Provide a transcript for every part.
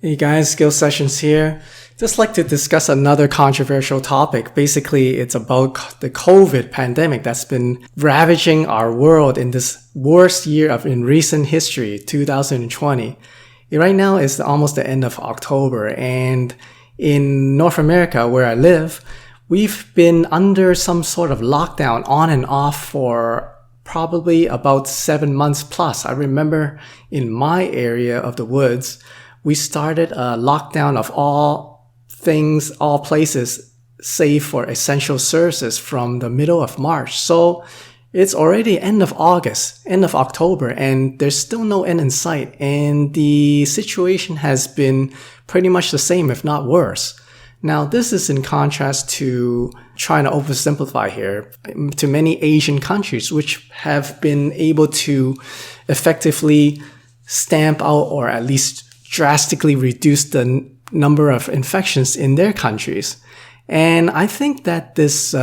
Hey guys, Skill Sessions here. Just like to discuss another controversial topic. Basically, it's about the COVID pandemic that's been ravaging our world in this worst year in recent history, 2020. Right now is almost the end of October, and in North America, where I live, we've been under some sort of lockdown on and off for probably about 7 months plus. I remember in my area of the woods, we started a lockdown of all things, all places, save for essential services from the middle of March. So it's already end of August, end of October, and there's still no end in sight. And the situation has been pretty much the same, if not worse. Now, this is in contrast to trying to oversimplify here to many Asian countries, which have been able to effectively stamp out or at least drastically reduce the number of infections in their countries. And I think that this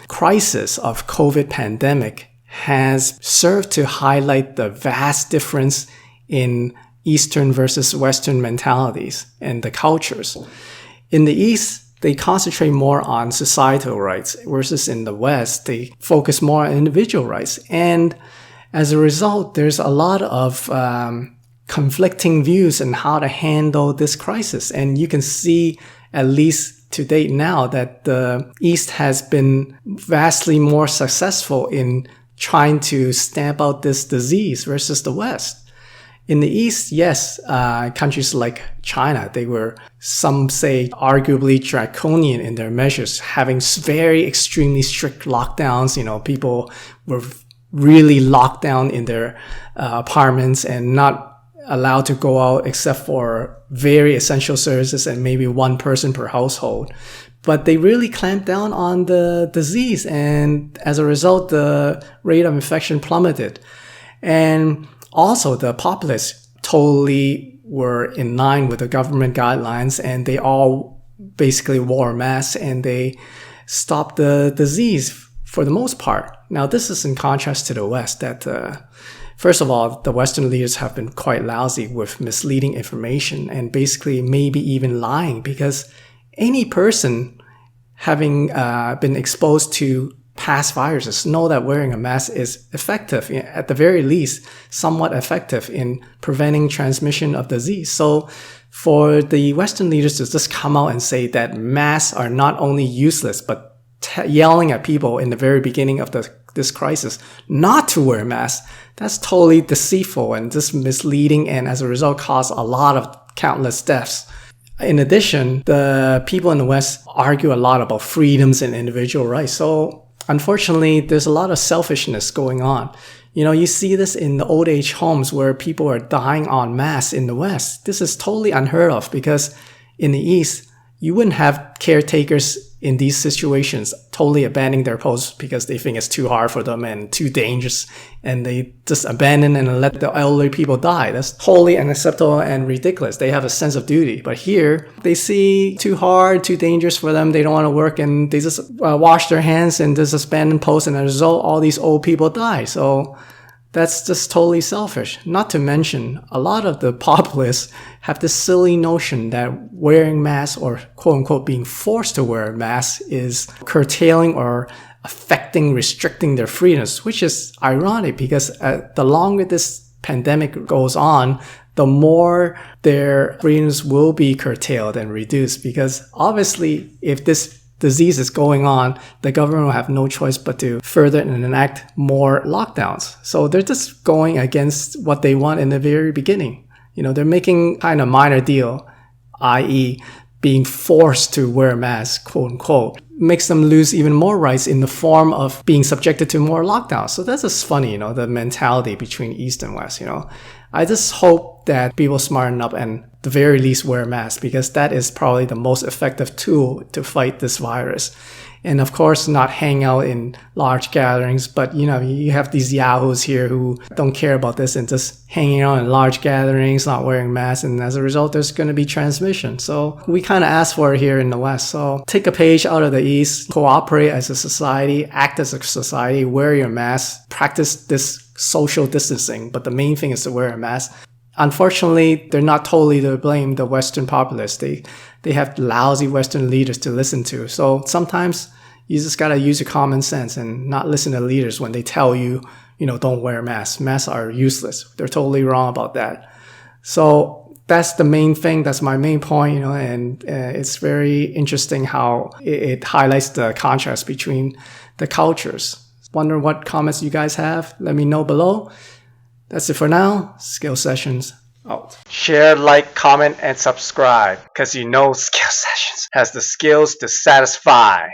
crisis of COVID pandemic has served to highlight the vast difference in Eastern versus Western mentalities and the cultures. In the East, they concentrate more on societal rights, versus in the West, they focus more on individual rights. And as a result, there's a lot of conflicting views on how to handle this crisis. And you can see, at least to date now, that the East has been vastly more successful in trying to stamp out this disease versus the West. In the East, yes, countries like China, they were, some say, arguably draconian in their measures, having very extremely strict lockdowns. People were really locked down in their apartments and not allowed to go out except for very essential services and maybe one person per household. But they really clamped down on the disease, and as a result, the rate of infection plummeted. And also, the populace totally were in line with the government guidelines, and they all basically wore masks, and they stopped the disease for the most part. Now, this is in contrast to the West, that first of all, the Western leaders have been quite lousy with misleading information and basically maybe even lying, because any person having been exposed to past viruses know that wearing a mask is effective, at the very least, somewhat effective in preventing transmission of disease. So for the Western leaders to just come out and say that masks are not only useless, but yelling at people in the very beginning of this crisis not to wear masks, that's totally deceitful and just misleading, and as a result caused a lot of countless deaths. In addition, the people in the West argue a lot about freedoms and individual rights. So unfortunately, there's a lot of selfishness going on. You see this in the old age homes where people are dying en masse in the West. This is totally unheard of, because in the East, you wouldn't have caretakers in these situations totally abandoning their posts because they think it's too hard for them and too dangerous, and they just abandon and let the elderly people die. That's totally unacceptable and ridiculous. They have a sense of duty. But here, they see too hard, too dangerous for them. They don't want to work, and they just wash their hands and just abandon posts, and as a result, all these old people die. So that's just totally selfish. Not to mention, a lot of the populace have this silly notion that wearing masks, or quote unquote being forced to wear a mask, is curtailing or affecting, restricting their freedoms, which is ironic, because the longer this pandemic goes on, the more their freedoms will be curtailed and reduced. Because obviously, if this disease is going on, the government will have no choice but to further and enact more lockdowns. So they're just going against what they want in the very beginning. They're making kind of minor deal, i.e. being forced to wear a mask, quote unquote, makes them lose even more rights in the form of being subjected to more lockdowns. So that's just funny, the mentality between East and West. I just hope that people smarten up and at the very least wear a mask, because that is probably the most effective tool to fight this virus. And of course, not hang out in large gatherings, but you have these yahoos here who don't care about this and just hanging out in large gatherings, not wearing masks, and as a result, there's going to be transmission. So we kind of ask for it here in the West. So take a page out of the East, cooperate as a society, act as a society, wear your mask, practice this social distancing, but the main thing is to wear a mask. unfortunately, they're not totally to blame, the Western populace. They have lousy Western leaders to listen to. So sometimes you just got to use your common sense and not listen to leaders when they tell you, don't wear masks. Masks are useless. They're totally wrong about that. So that's the main thing. That's my main point, and it's very interesting how it highlights the contrast between the cultures. Wonder what comments you guys have. Let me know below. That's it for now. Skill Sessions out. Share, like, comment, and subscribe, because Skill Sessions has the skills to satisfy.